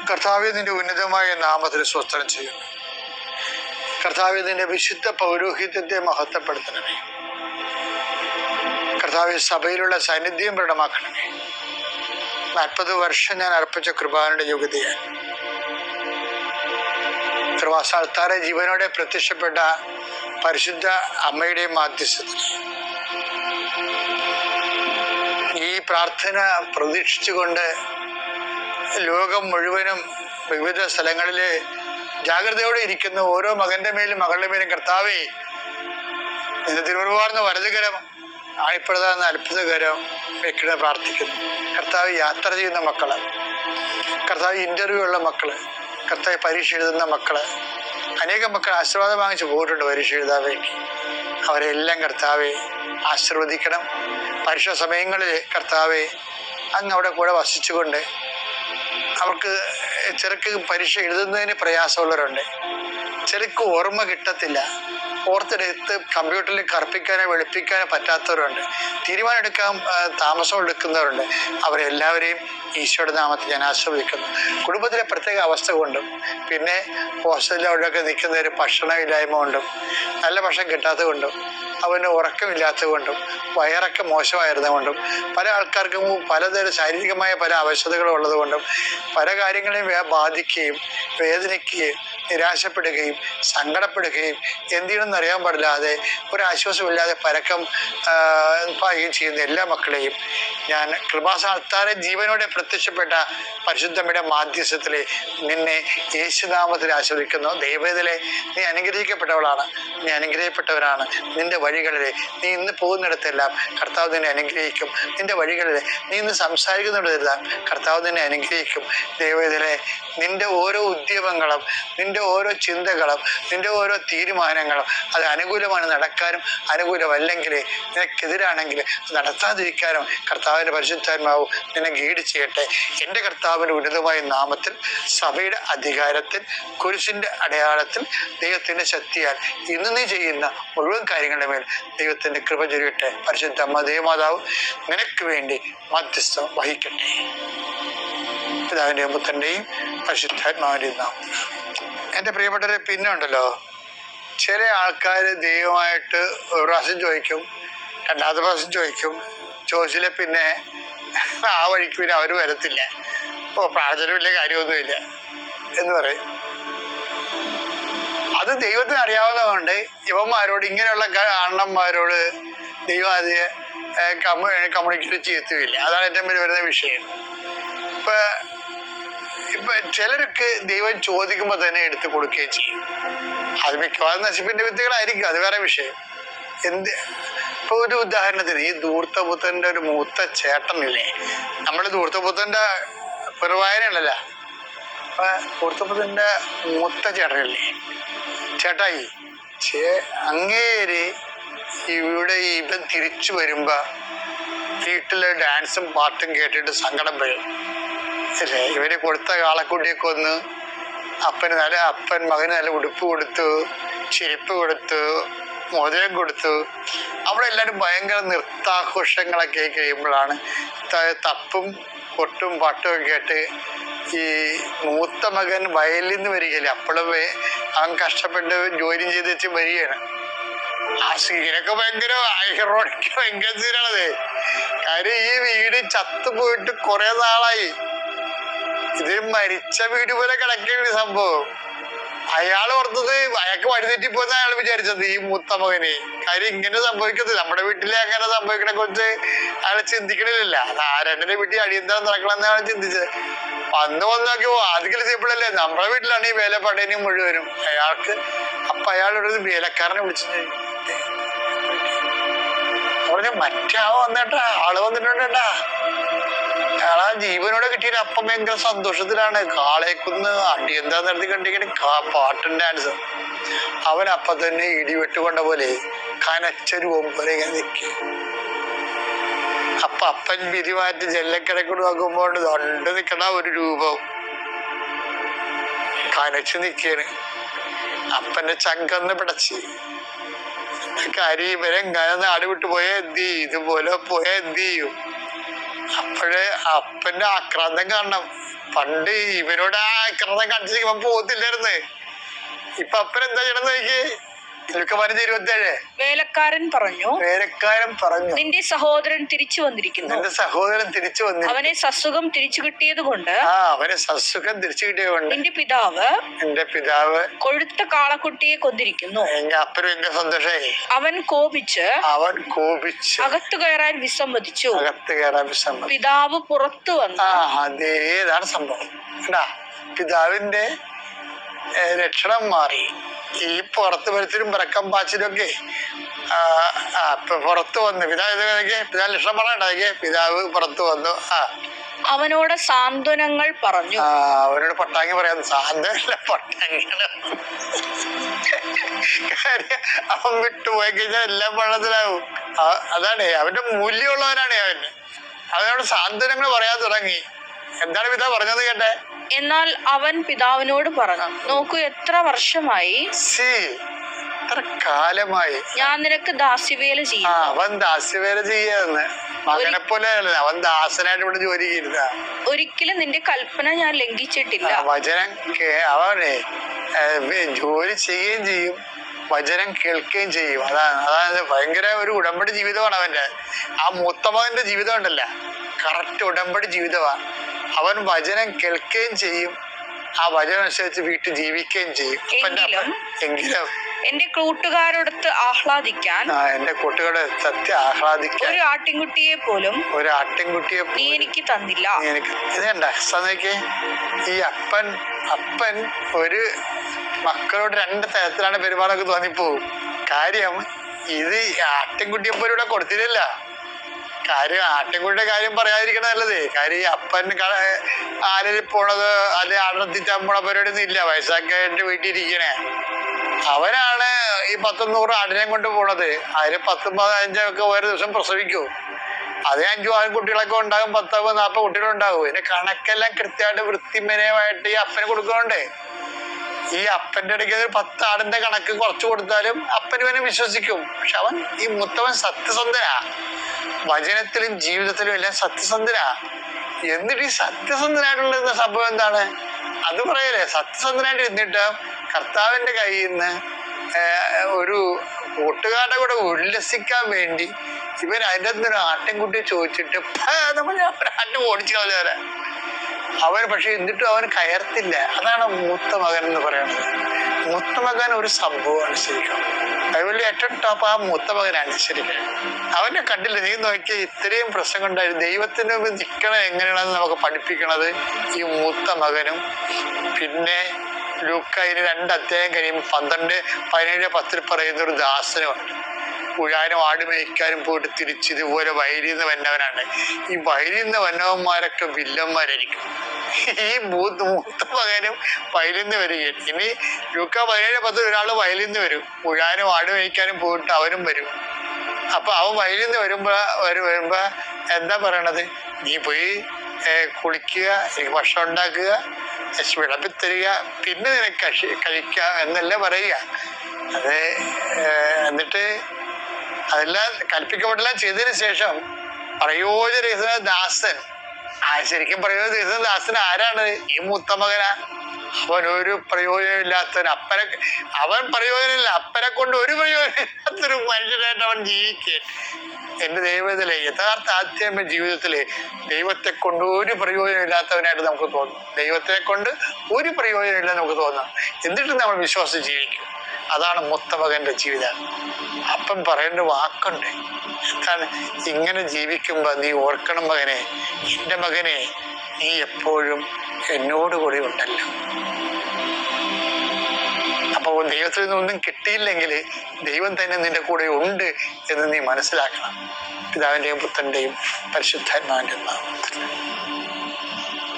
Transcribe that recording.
കർത്താവേ, നിന്റെ ഉന്നതമായ നാമത്തിൽ സ്വസ്ത്രം ചെയ്യുന്നു. കർത്താവേ, നിന്റെ വിശുദ്ധ പൗരോഹിത്യത്തെ മഹത്വപ്പെടുത്തണമേ. കർത്താവേ, സഭയിലുള്ള സാന്നിധ്യം പ്രകടമാക്കണമേ. 40 വർഷം ഞാൻ അർപ്പിച്ച കൃപാനയുടെ യോഗ്യതയാൽ കൃപാസ്ഥാനത്താറെ ജീവനോടെ പ്രത്യക്ഷപ്പെട്ട പരിശുദ്ധ അമ്മയുടെ മാധ്യസ്ഥത്തിൽ ഈ പ്രാർത്ഥന പ്രതീക്ഷിച്ചുകൊണ്ട് ലോകം മുഴുവനും വിവിധ സ്ഥലങ്ങളിലെ ജാഗ്രതയോടെ ഇരിക്കുന്ന ഓരോ മകന്റെ മേലും മകളുടെ മേലും കർത്താവേ, നിന്റെ തിരുമുറുവാർന്ന വലതുകരം ആണിപ്പെടുന്ന അത്ഭുതകരം വെക്കണ പ്രാർത്ഥിക്കുന്നു. കർത്താവ് യാത്ര ചെയ്യുന്ന മക്കള്, കർത്താവ് ഇന്റർവ്യൂ ഉള്ള മക്കള്, കർത്താവ് പരീക്ഷ എഴുതുന്ന മക്കള്, അനേകം മക്കൾ ആശീർവാദം വാങ്ങിച്ച് പോയിട്ടുണ്ട് പരീക്ഷ എഴുതാൻ വേണ്ടി. അവരെല്ലാം കർത്താവെ ആശീർവദിക്കണം. പരീക്ഷ സമയങ്ങളിൽ കർത്താവെ അങ്ങ് അവിടെ കൂടെ വസിച്ചുകൊണ്ട് അവർക്ക് ചിലർക്ക് പരീക്ഷ എഴുതുന്നതിന് പ്രയാസമുള്ളവരുണ്ട്, ചിലർക്ക് ഓർമ്മ കിട്ടത്തില്ല, ഓർത്തെടുത്ത് കമ്പ്യൂട്ടറിൽ കറുപ്പിക്കാനോ വെളുപ്പിക്കാനോ പറ്റാത്തവരുണ്ട്, തീരുമാനം എടുക്കാൻ താമസം എടുക്കുന്നവരുണ്ട്. അവരെല്ലാവരെയും ഈശോയുടെ നാമത്തിൽ ഞാൻ ആശീർവദിക്കുന്നു. കുടുംബത്തിലെ പ്രത്യേക അവസ്ഥ കൊണ്ടും പിന്നെ ഹോസ്റ്റലിൽ അവിടെയൊക്കെ നിൽക്കുന്നവർ ഭക്ഷണമില്ലായ്മ കൊണ്ടും നല്ല ഭക്ഷണം കിട്ടാത്തത് കൊണ്ടും അവന് ഉറക്കമില്ലാത്തത് കൊണ്ടും വയറൊക്കെ മോശമായിരുന്നതുകൊണ്ടും പല ആൾക്കാർക്കും പലതരം ശാരീരികമായ പല അവശതകളും ഉള്ളത് കൊണ്ടും പല കാര്യങ്ങളെയും ബാധിക്കുകയും വേദനിക്കുകയും നിരാശപ്പെടുകയും സങ്കടപ്പെടുകയും എന്ത് ചെയ്യണമെന്ന് അറിയാൻ പാടില്ലാതെ ഒരാശ്വാസമില്ലാതെ പരക്കം പാകുകയും ചെയ്യുന്ന എല്ലാ മക്കളെയും ഞാൻ കൃപാസ്ഥാനത്താറെ ജീവനോടെ പ്രത്യക്ഷപ്പെട്ട പരിശുദ്ധമ്മയുടെ മാധ്യസ്ഥത്തിലെ നിന്നെ യേശുനാമത്തിൽ ആശ്രയിക്കുന്നു. ദൈവത്തിലെ നീ അനുഗ്രഹിക്കപ്പെട്ടവളാണ്, നീ അനുഗ്രഹിക്കപ്പെട്ടവരാണ്. നിന്റെ വഴികളിൽ നീ ഇന്ന് പോകുന്നിടത്തെല്ലാം കർത്താവ് നിന്നെ അനുഗ്രഹിക്കും. നിന്റെ വഴികളിൽ നീ ഇന്ന് സംസാരിക്കുന്നിടത്തെല്ലാം കർത്താവ് നിന്നെ അനുഗ്രഹിക്കും. ദൈവത്തിലെ നിന്റെ ഓരോ ഉദ്യമങ്ങളും നിന്റെ ഓരോ ചിന്തകളും നിന്റെ ഓരോ തീരുമാനങ്ങളും അത് അനുകൂലമാണ് നടക്കാനും അനുകൂലമല്ലെങ്കിൽ നിനക്കെതിരാണെങ്കിൽ നടത്താതിരിക്കാനും കർത്താവിൻ്റെ പരിശുദ്ധാത്മാവ് നിന്നെ ഗൈഡ് ചെയ്യട്ടെ. എൻ്റെ കർത്താവിൻ്റെ ഉന്നതമായ നാമത്തിൽ സഭയുടെ അധികാരത്തിൽ കുരിശിൻ്റെ അടയാളത്തിൽ ദൈവത്തിൻ്റെ ശക്തിയാൽ ഇന്ന് നീ ചെയ്യുന്ന മുഴുവൻ കാര്യങ്ങളുടെ മേൽ ദൈവത്തിൻ്റെ കൃപ ചൊരിയട്ടെ. പരിശുദ്ധ അമ്മ ദേവമാതാവ് നിനക്ക് വേണ്ടി മധ്യസ്ഥം വഹിക്കട്ടെ. പിതാവിൻ്റെയും പുത്രൻ്റെയും പരിശുദ്ധാത്മാവിൻ്റെയും നാമത്തിൽ. എൻ്റെ പ്രിയപ്പെട്ടവരെ, പിന്നെ ഉണ്ടല്ലോ ചില ആൾക്കാർ ദൈവമായിട്ട് ഒരു പ്രാവശ്യം ചോദിക്കും, രണ്ടാമത്തെ പ്രാവശ്യം ചോദിച്ചില്ല, പിന്നെ ആ വഴിക്ക് പിന്നെ അവർ വരത്തില്ല. പ്രാർത്ഥന വലിയ കാര്യമൊന്നുമില്ല എന്ന് പറയും. അത് ദൈവത്തിന് അറിയാവുന്നതുകൊണ്ട് ഇവന്മാരോട്, ഇങ്ങനെയുള്ള അണ്ണന്മാരോട് ദൈവം അത് കമ്മ്യൂണിക്കേറ്റ് ചെയ്യത്തുമില്ല. അതാണ് എൻ്റെ മുന്നിൽ വരുന്ന വിഷയം. ഇപ്പൊ ചിലർക്ക് ദൈവം ചോദിക്കുമ്പോൾ തന്നെ എടുത്തു കൊടുക്കുകയും ചെയ്യും. അത് മിക്കവാറും നശിപ്പിന്റെ വിത്തുകളായിരിക്കും, അത് വേറെ വിഷയം. ഇപ്പൊ ഒരു ഉദാഹരണത്തിന് ഈ ധൂർത്തപുത്രന്റെ ഒരു മൂത്ത ചേട്ടനില്ലേ, നമ്മള് ധൂർത്തപുത്രന്റെ പെറുവായനല്ലല്ലോ, അപ്പൊ ധൂർത്തപുത്രന്റെ മൂത്ത ചേട്ടനില്ലേ, ചേട്ടായി അങ്ങേര് ഇവിടെ ഇവൻ തിരിച്ചു വരുമ്പോ വീട്ടിലെ ഡാൻസും പാട്ടും കേട്ടിട്ട് സങ്കടം വരും അല്ലേ. ഇവര് കൊടുത്ത കാളക്കുട്ടിയൊക്കെ ഒന്ന് അപ്പൻ മകന് നല്ല ഉടുപ്പ് കൊടുത്തു, ചെരുപ്പ് കൊടുത്തു, മോതിരം കൊടുത്തു. അവിടെ എല്ലാവരും ഭയങ്കര നൃത്താഘോഷങ്ങളൊക്കെ കഴിയുമ്പോഴാണ് തപ്പും കൊട്ടും പാട്ടും ഒക്കെ കേട്ട് ഈ മൂത്ത മകൻ വയലിൽ നിന്ന് വരികയില്ല. അപ്പോഴും അവൻ കഷ്ടപ്പെട്ട് ജോലി ചെയ്ത് വെച്ച് വരികയാണ്. ആ സീനൊക്കെ ഭയങ്കര ഹീറോയ്ക്ക് ഭയങ്കര സീനാണത്. കാര്യം ഈ വീട് ചത്തുപോയിട്ട് കുറെ നാളായി, ഇത് മരിച്ച വീട് പോലെ കിടക്കേണ്ട സംഭവം. അയാൾ ഓർത്തത് അയാൾക്ക് വഴിതെറ്റിപ്പോന്ന് അയാൾ വിചാരിച്ചത് ഈ മൂത്ത മകന്. കാര്യം ഇങ്ങനെ സംഭവിക്കുന്നത് നമ്മുടെ വീട്ടിലെ അങ്ങനെ സംഭവിക്കണെ കുറിച്ച് അയാൾ ചിന്തിക്കണില്ല. അത് ആരൻ്റെ വീട്ടിൽ അടിയന്തരം നടക്കണമെന്ന് അയാൾ ചിന്തിച്ചത്. വന്ന് നോക്കിയോ ആദ്യം സിമ്പിളല്ലേ, നമ്മുടെ വീട്ടിലാണ് ഈ വേല പടയനും മുഴുവനും അയാൾക്ക്. അപ്പൊ അയാളൊരു വേലക്കാരനെ വിളിച്ചു പറഞ്ഞു, മറ്റേ വന്നേട്ടാ, ആള് വന്നിട്ടുണ്ടേട്ടാ. അയാളാ ജീവനോടെ കിട്ടിയ അപ്പം ഭയങ്കര സന്തോഷത്തിലാണ്. കാളേക്കുന്ന് അടിയന്താ നടത്തി കണ്ടിങ്ങനെ പാട്ടും ഡാൻസും. അവൻ അപ്പൊ തന്നെ ഇടിവെട്ടുകൊണ്ട പോലെ കനച്ചൊരു ഒമ്പത് ഇങ്ങനെ നിൽക്കുക. അപ്പൊ അപ്പൻ പിരിമാറ്റി ജല്ലക്കിടക്കൂടെ നോക്കുമ്പോൾ തൊണ്ട് നിൽക്കണ ഒരു രൂപം കനച്ചു നിൽക്കാണ്. അപ്പന്റെ ചങ്കന്ന് പിടച്ച് കാര്യം ഇവരെങ്ങനെ നാട് വിട്ടു പോയാ എന്ത് ചെയ്യും, ഇതുപോലെ പോയാ എന്ത് ചെയ്യും. അപ്പോഴേ അപ്പന്റെ ആക്രാന്തം കാണണം. പണ്ട് ഇവരോട് ആ ക്രമം കാണിച്ചിട്ട് ഇവൻ പോകത്തില്ലായിരുന്നു. ഇപ്പൊ അപ്പനെന്താ ചെയ്യണമെന്ന് നോക്കി. 15:27 വേലക്കാരൻ പറഞ്ഞു, നിന്റെ സഹോദരൻ തിരിച്ചു വന്നിരിക്കുന്നു. അവനെ സസുഖം തിരിച്ചു കിട്ടിയത് കൊണ്ട് നിന്റെ പിതാവ് കൊഴുത്ത കാളക്കുട്ടിയെ കൊന്നിരിക്കുന്നു. അവൻ കോപിച്ച് അകത്തു കയറാൻ വിസമ്മതിച്ചു. പിതാവ് പുറത്തു വന്നു. അതേതാണ് സംഭവം. പിതാവിന്റെ ലക്ഷണം മാറി. ഈ പുറത്ത് വരുത്തിലും പിറക്കം പാച്ചിലും ഒക്കെ പുറത്തു വന്നു. പിതാവ് ലക്ഷണം പറയണ്ടായി. പിതാവ് പുറത്തു വന്നു. അവനോട് സാന്ത്വനങ്ങൾ പറഞ്ഞു. അവനോട് പട്ടാങ്ങി പറയാം. സാന്ത്വനല്ല, പട്ടാങ്ങിയാണ്. കാര്യം അവൻ വിട്ടുപോയി കഴിഞ്ഞാൽ എല്ലാം വെള്ളത്തിലാവും. അതാണ് അവന്റെ മൂല്യമുള്ളവനാണ് അവനോട് സാന്ത്വനങ്ങൾ പറയാൻ തുടങ്ങി. എന്താണ് പിതാവ് പറഞ്ഞത് കേട്ടെ? എന്നാൽ അവൻ പിതാവിനോട് പറഞ്ഞു, നോക്കൂ, എത്ര വർഷമായി, എത്ര കാലമായി ഞാൻ നിനക്ക് ദാസ്യവേല ചെയ്യുന്നു. അവൻ ദാസ്യവേല ചെയ്യാന്ന് മകനെ പോലെ അവൻ ദാസനായിട്ട് ഇവിടെ ജോലി ചെയ്യുന്ന. ഒരിക്കലും നിന്റെ കൽപ്പന ഞാൻ ലംഘിച്ചിട്ടില്ല. വചനം അവനെ ജോലി ചെയ്യുകയും ചെയ്യും, വചനം കേൾക്കുകയും ചെയ്യും. അതാണ് ഭയങ്കര ഒരു ഉടമ്പടി ജീവിതമാണ് അവന്റെ. ആ മൂത്ത മകന്റെ ജീവിതം ഉണ്ടല്ല, കറക്റ്റ് ഉടമ്പടി ജീവിതമാണ്. അവൻ വചനം കേൾക്കുകയും ചെയ്യും, ആ വചനം അനുസരിച്ച് വീട്ടിൽ ജീവിക്കുകയും ചെയ്യും. എങ്കിലും എന്റെ കൂട്ടുകാരോടൊത്ത് ആഹ്ലാദിക്കാൻ, എന്റെ കൂട്ടുകാരോട് ആഹ്ലാദിക്കാൻ ഒരു ആട്ടിൻകുട്ടിയെ പോലും നീ എനിക്ക് തന്നില്ല. ഇതേണ്ട ഈ അപ്പൻ ഒരു മക്കളോട് രണ്ട് തരത്തിലാണ് പെരുമാറൊക്കെ തോന്നിപ്പോവും. കാര്യം ഇത് ആട്ടിൻകുട്ടിയെ പോലും ഇവിടെ കൊടുത്തില്ല. കാര്യം ആട്ടിൻകുട്ടിയുടെ കാര്യം പറയാതിരിക്കണ നല്ലത്. കാര്യം ഈ അപ്പൻ ആലിൽ പോണത് അത് അടർത്തിച്ചാൻ പോണ പരിപാടിയൊന്നും ഇല്ല. വയസ്സാക്കായിട്ട് വീട്ടിൽ ഇരിക്കണേ അവനാണ് ഈ 100 ആടിനെയും കൊണ്ട് പോണത്. അതിൽ 10-15 ഓരോ ദിവസം പ്രസവിക്കും. അതേ 5-6 കുട്ടികളൊക്കെ ഉണ്ടാകും, 10-40 കുട്ടികളുണ്ടാകും. ഇതിന്റെ കണക്കെല്ലാം കൃത്യമായിട്ട് വൃത്തിമനയമായിട്ട് ഈ അപ്പന് കൊടുക്കുന്നുണ്ട്. ഈ അപ്പന്റെ ഇടയ്ക്ക് 10 ആടിന്റെ കണക്ക് കുറച്ച് കൊടുത്താലും അപ്പന് ഇവനെ വിശ്വസിക്കും. പക്ഷെ അവൻ ഈ മുത്തവൻ സത്യസന്ധനാ, വചനത്തിലും ജീവിതത്തിലും എല്ലാം സത്യസന്ധനാ. എന്നിട്ട് ഈ സത്യസന്ധനായിട്ടുള്ള സംഭവം എന്താണ് അത് പറയലേ? സത്യസന്ധനായിട്ട് ഇരുന്നിട്ട് കർത്താവിന്റെ കയ്യിൽ നിന്ന് ഒരു കൂട്ടുകാരുടെ കൂടെ ഉല്ലസിക്കാൻ വേണ്ടി ഇവൻ അതിൻ്റെ അകത്തൊരു ആട്ടിൻകുട്ടിയെ ചോദിച്ചിട്ട് നമ്മൾ ആട്ടിൻ ഓടിച്ചു കളഞ്ഞവരെ അവൻ. പക്ഷെ എന്നിട്ടും അവൻ കയർത്തില്ല. അതാണ് മൂത്ത മകൻ എന്ന് പറയുന്നത്. മൂത്ത മകൻ ഒരു സംഭവമാണ് ശരിക്കും. ബൈബിളിൽ ഏറ്റവും ടോപ്പ് ആ മൂത്ത മകനാണ് ശരിക്കും. അവനെ കണ്ടില്ല. നീ നോക്കിയ ഇത്രയും പ്രശ്നം ഉണ്ടായിരുന്നു. ദൈവത്തിന് മുമ്പ് നിൽക്കണം എങ്ങനെയാണെന്ന് നമുക്ക് പഠിപ്പിക്കണത് ഈ മൂത്ത മകനും. പിന്നെ ലൂക്കായിന് 2 അധ്യായം കഴിയുമ്പോൾ 12-17 പറയുന്ന ഒരു ദാസനുമുണ്ട്. ഉഴാനും ആട് മേയ്ക്കാനും പോയിട്ട് തിരിച്ച് ഇതുപോലെ വയലിൽ നിന്ന് വന്നവനാണ്. ഈ വയലിൽ നിന്ന് വന്നവന്മാരൊക്കെ വില്ലന്മാരായിരിക്കും. ഈ മൂത്ത മകനും വയലിൽ നിന്ന് വരികയും. ഇനി ലൂക്ക 17-10 ഒരാൾ വയലിൽ നിന്ന് വരും, ഉഴാനും ആട് മേയ്ക്കാനും പോയിട്ട് അവനും വരും. അപ്പൊ അവൻ വയലിൽ നിന്ന് വരുമ്പോ എന്താ പറയണത്? നീ പോയി കുളിക്കുക, എനിക്ക് ഭക്ഷണം ഉണ്ടാക്കുക, വിളമ്പി തരിക, പിന്നെ നിനക്ക് കഴിക്കുക എന്നല്ല പറയുക. അത് എന്നിട്ട് അതെല്ലാം കൽപ്പിക്കപ്പെട്ടെല്ലാം ചെയ്തതിന് ശേഷം പ്രയോജന ദാസൻ, ശരിക്കും പ്രയോജന ദാസൻ ആരാണ്? ഈ മൂത്ത മകനാ. അവനൊരു പ്രയോജനമില്ലാത്തവൻ. അവൻ പ്രയോജനമില്ല, അപ്പനെ കൊണ്ട് ഒരു പ്രയോജനമില്ലാത്തൊരു മനുഷ്യനായിട്ട് അവൻ ജീവിക്കുക. എന്റെ ദൈവത്തിലെ യഥാർത്ഥ ആധ്യാത്മിക ജീവിതത്തില് ദൈവത്തെ കൊണ്ട് ഒരു പ്രയോജനമില്ലാത്തവനായിട്ട് നമുക്ക് തോന്നും. ദൈവത്തെ കൊണ്ട് ഒരു പ്രയോജനമില്ല നമുക്ക് തോന്നാം. എന്നിട്ട് നമ്മൾ വിശ്വാസം ജീവിക്കും. അതാണ് മൂത്ത മകന്റെ ജീവിതം. അപ്പം പറയേണ്ട വാക്കുണ്ട്. എന്താണ്? ഇങ്ങനെ ജീവിക്കുമ്പോ നീ ഓർക്കണം മകനെ, എൻ്റെ മകനെ, നീ എപ്പോഴും എന്നോട് കൂടി ഉണ്ടല്ലോ. അപ്പൊ ദൈവത്തിൽ നിന്നൊന്നും കിട്ടിയില്ലെങ്കിൽ ദൈവം തന്നെ നിന്റെ കൂടെ ഉണ്ട് എന്ന് നീ മനസ്സിലാക്കണം. പിതാവിൻ്റെയും പുത്രൻ്റെയും പരിശുദ്ധാത്മാവിൻ്റെ നാമത്തിൽ.